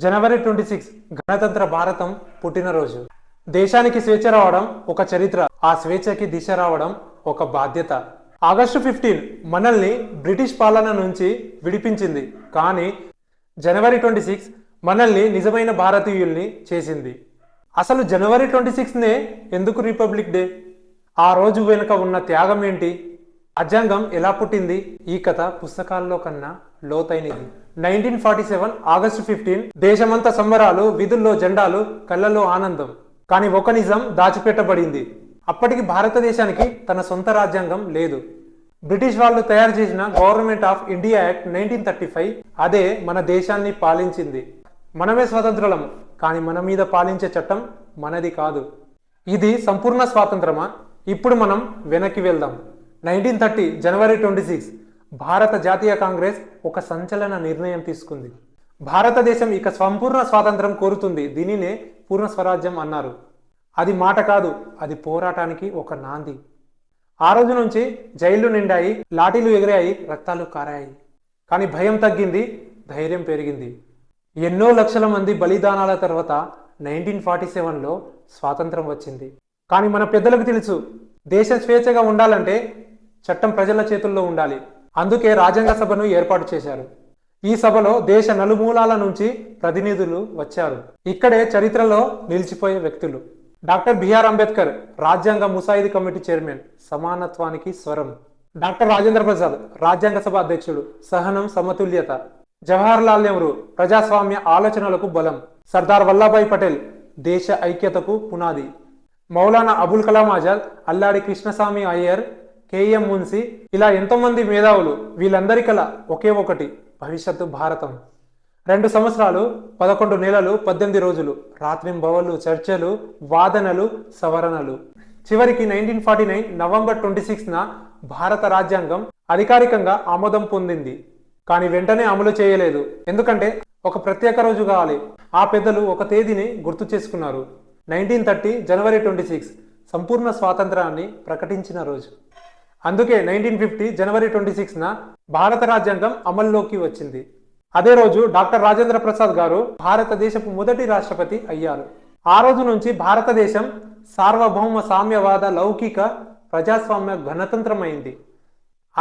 జనవరి 26 గణతంత్ర భారతం పుట్టినరోజు. దేశానికి స్వేచ్ఛ రావడం ఒక చరిత్ర, ఆ స్వేచ్ఛకి దిశ రావడం ఒక బాధ్యత. ఆగస్టు 15 మనల్ని బ్రిటిష్ పాలన నుంచి విడిపించింది. కానీ జనవరి 26 మనల్ని నిజమైన భారతీయుల్ని చేసింది. అసలు జనవరి 26నే ఎందుకు రిపబ్లిక్ డే? ఆ రోజు వెనుక ఉన్న త్యాగం ఏంటి? రాజ్యాంగం ఎలా పుట్టింది? ఈ కథ పుస్తకాల్లో కన్నా లోతైనది. 1947 ఆగస్టు 15 దేశమంతా సంబరాలు, విధుల్లో జెండాలు, కళ్ళల్లో ఆనందం. కానీ ఒక నిజం దాచిపెట్టబడింది. అప్పటికి భారతదేశానికి తన సొంత రాజ్యాంగం లేదు. బ్రిటిష్ వాళ్ళు తయారు చేసిన గవర్నమెంట్ ఆఫ్ ఇండియా యాక్ట్ 1935 అదే మన దేశాన్ని పాలించింది. మనమే స్వతంత్రులం, కానీ మన మీద పాలించే చట్టం మనది కాదు. ఇది సంపూర్ణ స్వాతంత్రమా? ఇప్పుడు మనం వెనక్కి వెళ్దాం. 1930 జనవరి 26 భారత జాతీయ కాంగ్రెస్ ఒక సంచలన నిర్ణయం తీసుకుంది. భారతదేశం ఇక సంపూర్ణ స్వాతంత్రం కోరుతుంది. దీనినే పూర్ణ స్వరాజ్యం అన్నారు. అది మాట కాదు, అది పోరాటానికి ఒక నాంది. ఆ రోజు నుంచి జైళ్లు నిండాయి, లాఠీలు ఎగిరాయి, రక్తాలు కారాయి. కానీ భయం తగ్గింది, ధైర్యం పెరిగింది. ఎన్నో లక్షల మంది బలిదానాల తర్వాత 1947లో స్వాతంత్రం వచ్చింది. కానీ మన పెద్దలకు తెలుసు, దేశం స్వేచ్ఛగా ఉండాలంటే చట్టం ప్రజల చేతుల్లో ఉండాలి. అందుకే రాజ్యాంగ సభను ఏర్పాటు చేశారు. ఈ సభలో దేశ నలుమూలాల నుంచి ప్రతినిధులు వచ్చారు. ఇక్కడే చరిత్రలో నిలిచిపోయే వ్యక్తులు. డాక్టర్ బిఆర్ అంబేద్కర్, రాజ్యాంగ ముసాయిదీ కమిటీ చైర్మన్, సమానత్వానికి స్వరం. డాక్టర్ రాజేంద్ర ప్రసాద్, రాజ్యాంగ సభ అధ్యక్షుడు, సహనం, సమతుల్యత. జవహర్ లాల్ నెహ్రూ, ప్రజాస్వామ్య ఆలోచనలకు బలం. సర్దార్ వల్లభాయ్ పటేల్, దేశ ఐక్యతకు పునాది. మౌలానా అబుల్ కలాం ఆజాద్, అల్లాడి కృష్ణస్వామి అయ్యర్, కేఎం మున్సి, ఇలా ఎంతోమంది మేధావులు. వీళ్ళందరి కల ఒకే ఒకటి, భవిష్యత్తు భారతం. 2 సంవత్సరాలు, 11 నెలలు, 18 రోజులు, రాత్రింబవళ్ళు, చర్చలు, వాదనలు, సవరణలు. చివరికి 1949 నవంబర్ 26న భారత రాజ్యాంగం అధికారికంగా ఆమోదం పొందింది. కానీ వెంటనే అమలు చేయలేదు. ఎందుకంటే ఒక ప్రత్యేక రోజు కావాలి. ఆ పెద్దలు ఒక తేదీని గుర్తు చేసుకున్నారు. 1930 జనవరి 26 సంపూర్ణ స్వాతంత్రాన్ని ప్రకటించిన రోజు. అందుకే 1950 జనవరి 26న భారత రాజ్యాంగం అమల్లోకి వచ్చింది. అదే రోజు డాక్టర్ రాజేంద్ర ప్రసాద్ గారు భారతదేశపు మొదటి రాష్ట్రపతి అయ్యారు. ఆ రోజు నుంచి భారతదేశం సార్వభౌమ సామ్యవాద లౌకిక ప్రజాస్వామ్య గణతంత్రమైంది.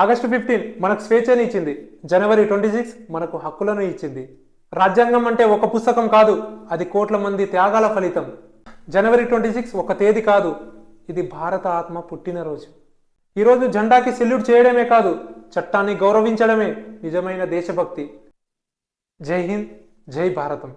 ఆగస్టు 15 మనకు స్వేచ్ఛని ఇచ్చింది. జనవరి 26 మనకు హక్కులను ఇచ్చింది. రాజ్యాంగం అంటే ఒక పుస్తకం కాదు, అది కోట్ల మంది త్యాగాల ఫలితం. జనవరి 26 ఒక తేదీ కాదు, ఇది భారత ఆత్మ పుట్టినరోజు. ఈరోజు జెండాకి సెల్యూట్ చేయడమే కాదు, చట్టాన్ని గౌరవించడమే నిజమైన దేశభక్తి. జై హింద్, జై భారతం.